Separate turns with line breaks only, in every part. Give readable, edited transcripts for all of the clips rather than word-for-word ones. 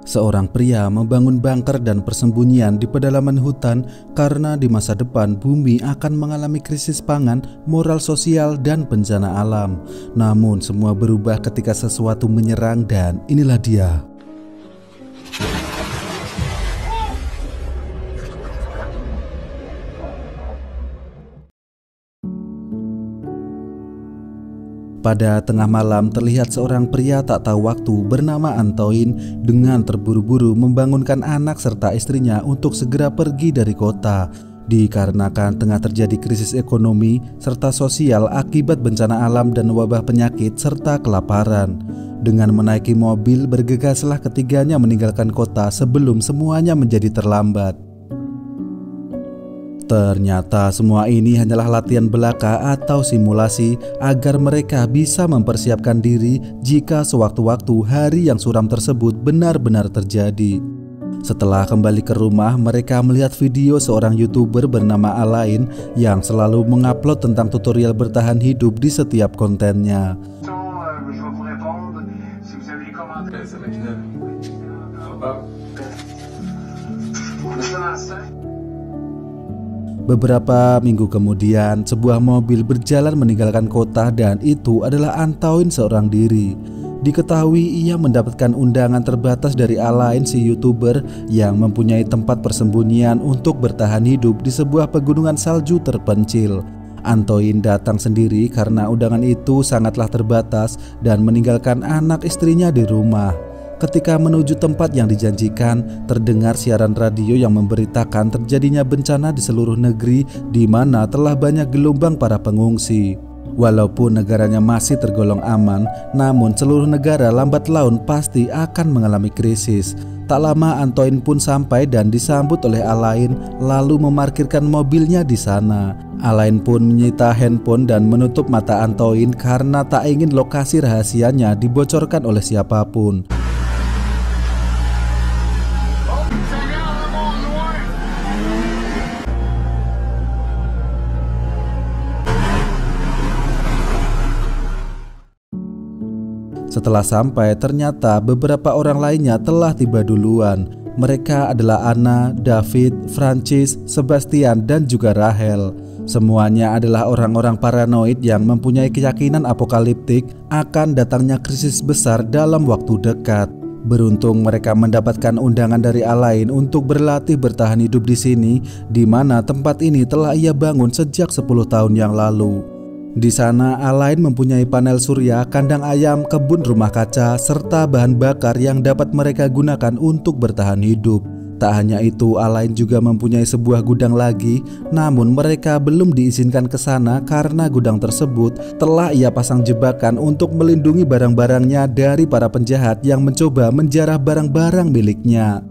Seorang pria membangun bunker dan persembunyian di pedalaman hutan karena di masa depan bumi akan mengalami krisis pangan, moral sosial, dan bencana alam. Namun semua berubah ketika sesuatu menyerang dan inilah dia. Pada tengah malam terlihat seorang pria tak tahu waktu bernama Antoine dengan terburu-buru membangunkan anak serta istrinya untuk segera pergi dari kota. Dikarenakan tengah terjadi krisis ekonomi serta sosial akibat bencana alam dan wabah penyakit serta kelaparan. Dengan menaiki mobil bergegaslah ketiganya meninggalkan kota sebelum semuanya menjadi terlambat. Ternyata semua ini hanyalah latihan belaka atau simulasi agar mereka bisa mempersiapkan diri jika sewaktu-waktu hari yang suram tersebut benar-benar terjadi. Setelah kembali ke rumah, mereka melihat video seorang YouTuber bernama Alain yang selalu mengupload tentang tutorial bertahan hidup di setiap kontennya. Beberapa minggu kemudian, sebuah mobil berjalan meninggalkan kota dan itu adalah Antoine seorang diri. Diketahui ia mendapatkan undangan terbatas dari Alain si YouTuber yang mempunyai tempat persembunyian untuk bertahan hidup di sebuah pegunungan salju terpencil. Antoine datang sendiri karena undangan itu sangatlah terbatas dan meninggalkan anak istrinya di rumah. Ketika menuju tempat yang dijanjikan, terdengar siaran radio yang memberitakan terjadinya bencana di seluruh negeri di mana telah banyak gelombang para pengungsi. Walaupun negaranya masih tergolong aman, namun seluruh negara lambat laun pasti akan mengalami krisis. Tak lama Antoine pun sampai dan disambut oleh Alain lalu memarkirkan mobilnya di sana. Alain pun menyita handphone dan menutup mata Antoine karena tak ingin lokasi rahasianya dibocorkan oleh siapapun. Setelah sampai, ternyata beberapa orang lainnya telah tiba duluan. Mereka adalah Anna, David, Francis, Sebastian, dan juga Rahel. Semuanya adalah orang-orang paranoid yang mempunyai keyakinan apokaliptik akan datangnya krisis besar dalam waktu dekat. Beruntung mereka mendapatkan undangan dari Alain untuk berlatih bertahan hidup di sini, di mana tempat ini telah ia bangun sejak 10 tahun yang lalu. Di sana Alain mempunyai panel surya, kandang ayam, kebun rumah kaca, serta bahan bakar yang dapat mereka gunakan untuk bertahan hidup. Tak hanya itu, Alain juga mempunyai sebuah gudang lagi, namun mereka belum diizinkan ke sana karena gudang tersebut telah ia pasang jebakan untuk melindungi barang-barangnya dari para penjahat yang mencoba menjarah barang-barang miliknya.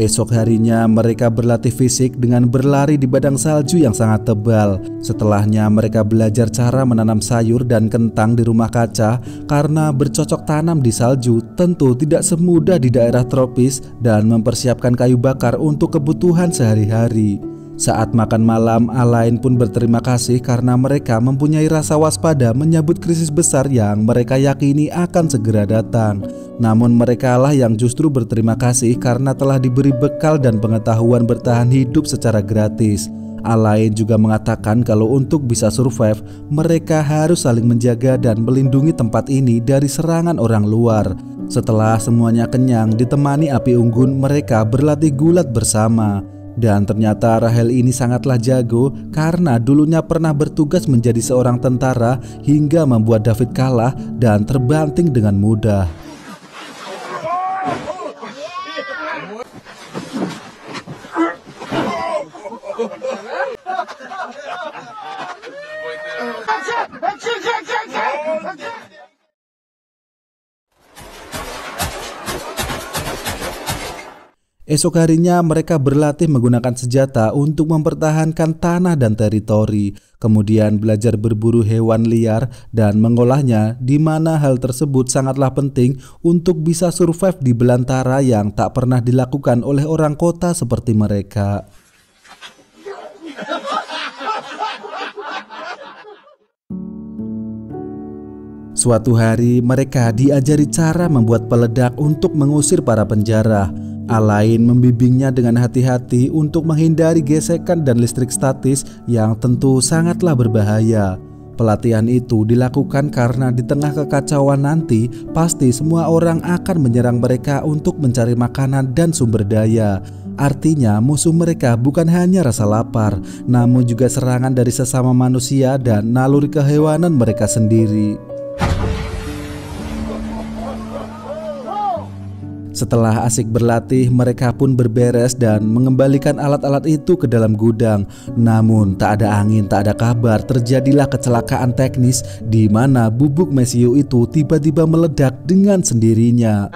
Esok harinya mereka berlatih fisik dengan berlari di padang salju yang sangat tebal. Setelahnya mereka belajar cara menanam sayur dan kentang di rumah kaca karena bercocok tanam di salju tentu tidak semudah di daerah tropis dan mempersiapkan kayu bakar untuk kebutuhan sehari-hari. Saat makan malam, Alain pun berterima kasih karena mereka mempunyai rasa waspada menyambut krisis besar yang mereka yakini akan segera datang. Namun merekalah yang justru berterima kasih karena telah diberi bekal dan pengetahuan bertahan hidup secara gratis. Alain juga mengatakan kalau untuk bisa survive, mereka harus saling menjaga dan melindungi tempat ini dari serangan orang luar. Setelah semuanya kenyang ditemani api unggun, mereka berlatih gulat bersama. Dan ternyata Rahel ini sangatlah jago karena dulunya pernah bertugas menjadi seorang tentara hingga membuat David kalah dan terbanting dengan mudah. Esok harinya mereka berlatih menggunakan senjata untuk mempertahankan tanah dan teritori, kemudian belajar berburu hewan liar dan mengolahnya, di mana hal tersebut sangatlah penting untuk bisa survive di belantara yang tak pernah dilakukan oleh orang kota seperti mereka. Suatu hari mereka diajari cara membuat peledak untuk mengusir para penjara. Alain membimbingnya dengan hati-hati untuk menghindari gesekan dan listrik statis yang tentu sangatlah berbahaya. Pelatihan itu dilakukan karena di tengah kekacauan nanti pasti semua orang akan menyerang mereka untuk mencari makanan dan sumber daya. Artinya musuh mereka bukan hanya rasa lapar, namun juga serangan dari sesama manusia dan naluri kehewanan mereka sendiri. Setelah asik berlatih, mereka pun berberes dan mengembalikan alat-alat itu ke dalam gudang. Namun tak ada angin, tak ada kabar. Terjadilah kecelakaan teknis di mana bubuk mesiu itu tiba-tiba meledak dengan sendirinya.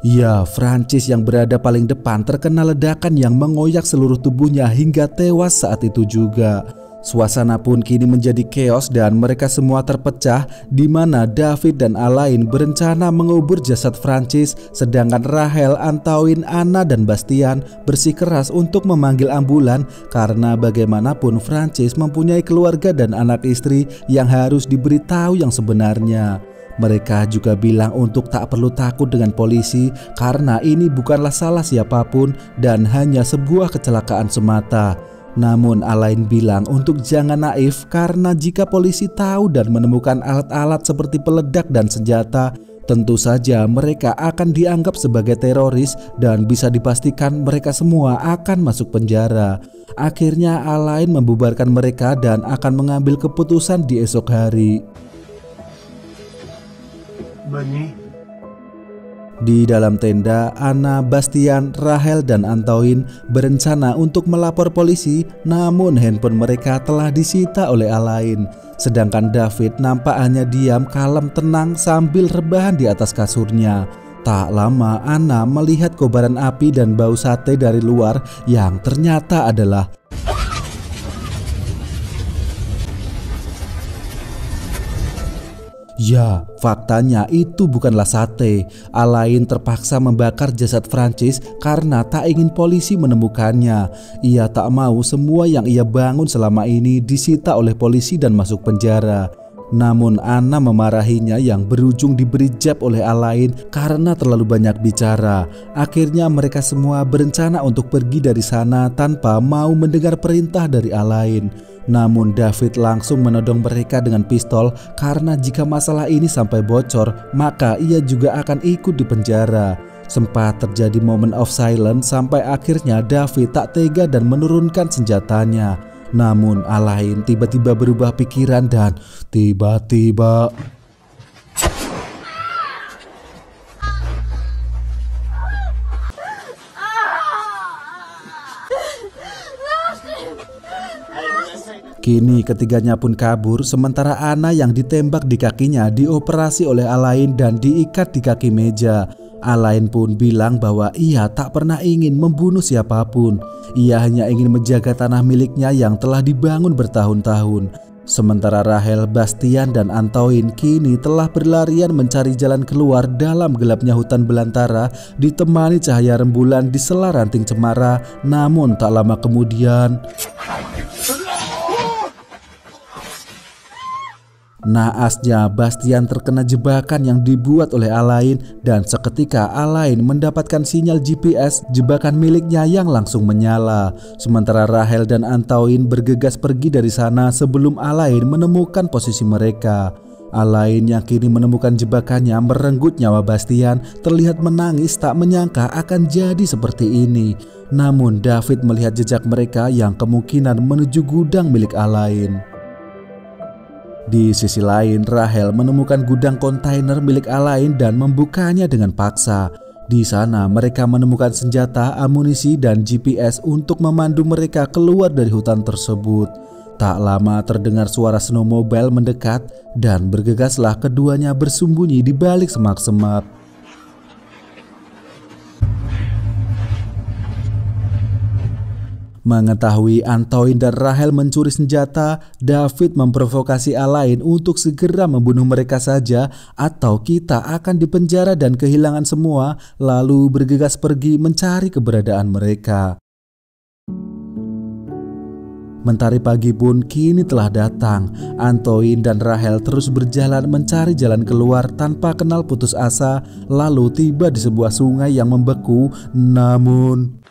Ya, Francis yang berada paling depan terkena ledakan yang mengoyak seluruh tubuhnya hingga tewas saat itu juga. Suasana pun kini menjadi keos dan mereka semua terpecah, di mana David dan Alain berencana mengubur jasad Francis, sedangkan Rahel, Antoine, Anna dan Bastian bersikeras untuk memanggil ambulan karena bagaimanapun Francis mempunyai keluarga dan anak istri yang harus diberitahu yang sebenarnya. Mereka juga bilang untuk tak perlu takut dengan polisi karena ini bukanlah salah siapapun dan hanya sebuah kecelakaan semata. Namun Alain bilang untuk jangan naif karena jika polisi tahu dan menemukan alat-alat seperti peledak dan senjata, tentu saja mereka akan dianggap sebagai teroris dan bisa dipastikan mereka semua akan masuk penjara. Akhirnya Alain membubarkan mereka dan akan mengambil keputusan di esok hari. Di dalam tenda, Anna, Bastian, Rahel dan Antoine berencana untuk melapor polisi, namun handphone mereka telah disita oleh Alain. Sedangkan David nampak hanya diam, kalem, tenang sambil rebahan di atas kasurnya. Tak lama Anna melihat kobaran api dan bau sate dari luar yang ternyata adalah ya, faktanya itu bukanlah sate. Alain terpaksa membakar jasad Francis karena tak ingin polisi menemukannya. Ia tak mau semua yang ia bangun selama ini disita oleh polisi dan masuk penjara. Namun Anna memarahinya yang berujung diberi jab oleh Alain karena terlalu banyak bicara. Akhirnya mereka semua berencana untuk pergi dari sana tanpa mau mendengar perintah dari Alain. Namun David langsung menodong mereka dengan pistol karena jika masalah ini sampai bocor maka ia juga akan ikut di penjara. Sempat terjadi moment of silence sampai akhirnya David tak tega dan menurunkan senjatanya. Namun Alain tiba-tiba berubah pikiran dan tiba-tiba kini ketiganya pun kabur, sementara Anna yang ditembak di kakinya dioperasi oleh Alain dan diikat di kaki meja. Alain pun bilang bahwa ia tak pernah ingin membunuh siapapun. Ia hanya ingin menjaga tanah miliknya yang telah dibangun bertahun-tahun. Sementara Rahel, Bastian dan Antoine kini telah berlarian mencari jalan keluar dalam gelapnya hutan belantara ditemani cahaya rembulan di sela ranting cemara. Namun tak lama kemudian naasnya Bastian terkena jebakan yang dibuat oleh Alain dan seketika Alain mendapatkan sinyal GPS jebakan miliknya yang langsung menyala. Sementara Rahel dan Antoine bergegas pergi dari sana sebelum Alain menemukan posisi mereka. Alain yang kini menemukan jebakannya merenggut nyawa Bastian terlihat menangis tak menyangka akan jadi seperti ini. Namun David melihat jejak mereka yang kemungkinan menuju gudang milik Alain. Di sisi lain, Rahel menemukan gudang kontainer milik Alain dan membukanya dengan paksa. Di sana mereka menemukan senjata, amunisi dan GPS untuk memandu mereka keluar dari hutan tersebut. Tak lama terdengar suara snowmobile mendekat dan bergegaslah keduanya bersembunyi di balik semak-semak. Mengetahui Antoine dan Rahel mencuri senjata, David memprovokasi Alain untuk segera membunuh mereka saja atau kita akan dipenjara dan kehilangan semua, lalu bergegas pergi mencari keberadaan mereka. Mentari pagi pun kini telah datang. Antoine dan Rahel terus berjalan mencari jalan keluar tanpa kenal putus asa, lalu tiba di sebuah sungai yang membeku, namun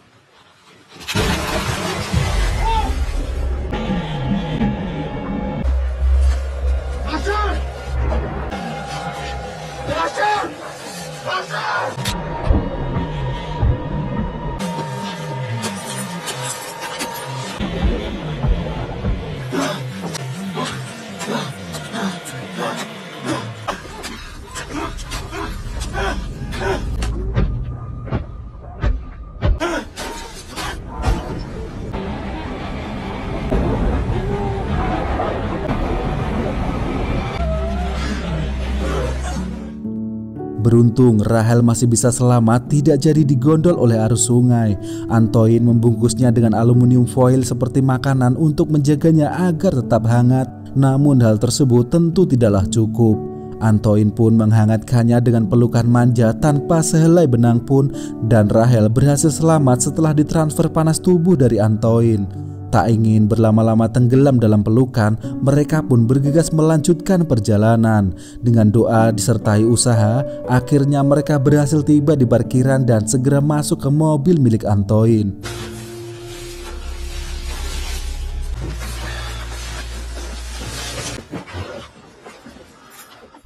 beruntung Rahel masih bisa selamat, tidak jadi digondol oleh arus sungai. Antoine membungkusnya dengan aluminium foil seperti makanan untuk menjaganya agar tetap hangat. Namun hal tersebut tentu tidaklah cukup. Antoine pun menghangatkannya dengan pelukan manja tanpa sehelai benang pun, dan Rahel berhasil selamat setelah ditransfer panas tubuh dari Antoine. Tak ingin berlama-lama tenggelam dalam pelukan, mereka pun bergegas melanjutkan perjalanan. Dengan doa disertai usaha, akhirnya mereka berhasil tiba di parkiran dan segera masuk ke mobil milik Antoine.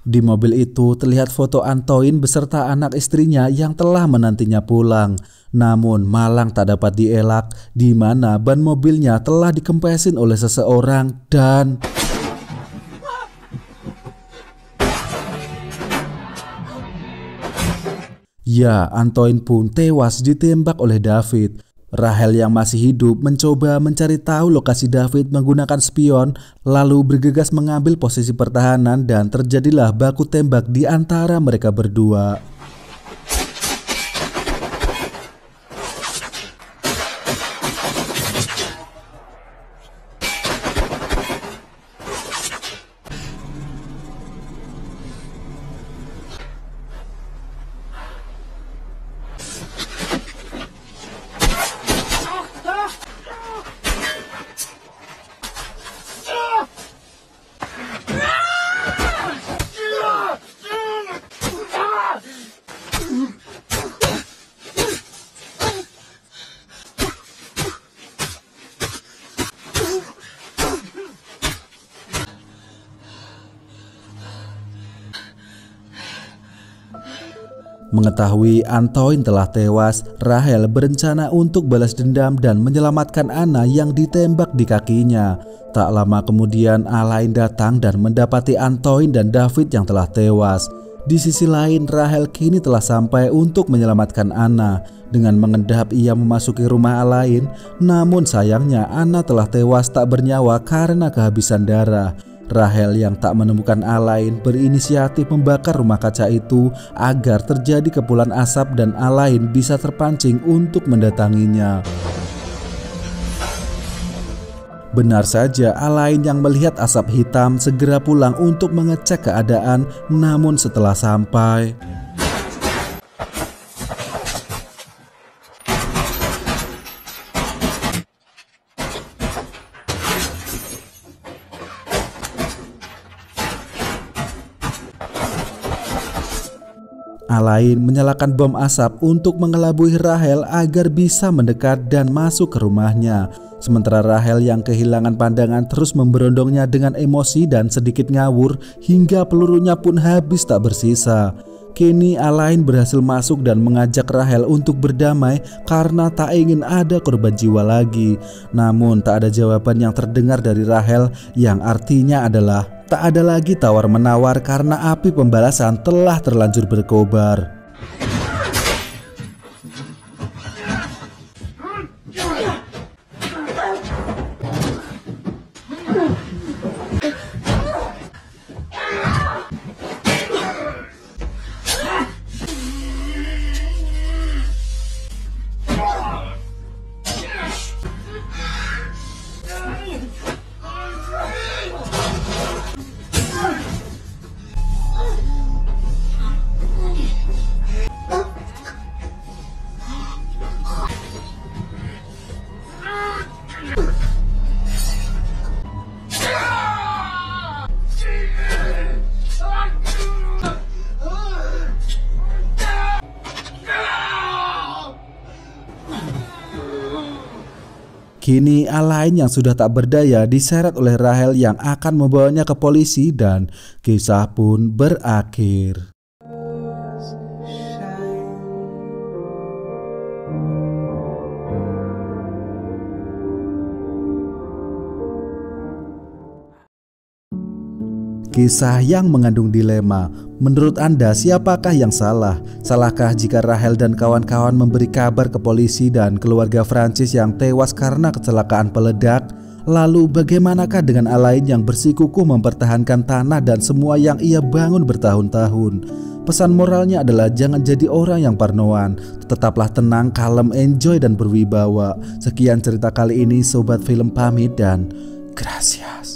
Di mobil itu terlihat foto Antoine beserta anak istrinya yang telah menantinya pulang. Namun malang tak dapat dielak, di mana ban mobilnya telah dikempesin oleh seseorang dan ya, Antoine pun tewas ditembak oleh David. Rahel yang masih hidup mencoba mencari tahu lokasi David menggunakan spion, lalu bergegas mengambil posisi pertahanan dan terjadilah baku tembak di antara mereka berdua. Mengetahui Antoine telah tewas, Rahel berencana untuk balas dendam dan menyelamatkan Anna yang ditembak di kakinya. Tak lama kemudian Alain datang dan mendapati Antoine dan David yang telah tewas. Di sisi lain, Rahel kini telah sampai untuk menyelamatkan Anna. Dengan mengendap ia memasuki rumah Alain, namun sayangnya Anna telah tewas tak bernyawa karena kehabisan darah. Rahel yang tak menemukan Alain berinisiatif membakar rumah kaca itu agar terjadi kepulan asap dan Alain bisa terpancing untuk mendatanginya. Benar saja, Alain yang melihat asap hitam segera pulang untuk mengecek keadaan, namun setelah sampai Alain menyalakan bom asap untuk mengelabui Rahel agar bisa mendekat dan masuk ke rumahnya. Sementara Rahel yang kehilangan pandangan terus memberondongnya dengan emosi dan sedikit ngawur hingga pelurunya pun habis tak bersisa. Kini Alain berhasil masuk dan mengajak Rahel untuk berdamai karena tak ingin ada korban jiwa lagi. Namun tak ada jawaban yang terdengar dari Rahel, yang artinya adalah tak ada lagi tawar-menawar karena api pembalasan telah terlanjur berkobar. Kini Alain yang sudah tak berdaya diseret oleh Rahel yang akan membawanya ke polisi dan kisah pun berakhir. Kisah yang mengandung dilema. Menurut Anda, siapakah yang salah? Salahkah jika Rahel dan kawan-kawan memberi kabar ke polisi dan keluarga Francis yang tewas karena kecelakaan peledak? Lalu bagaimanakah dengan Alain yang bersikukuh mempertahankan tanah dan semua yang ia bangun bertahun-tahun? Pesan moralnya adalah jangan jadi orang yang parnoan. Tetaplah tenang, kalem, enjoy, dan berwibawa. Sekian cerita kali ini, Sobat Film pamit dan gracias.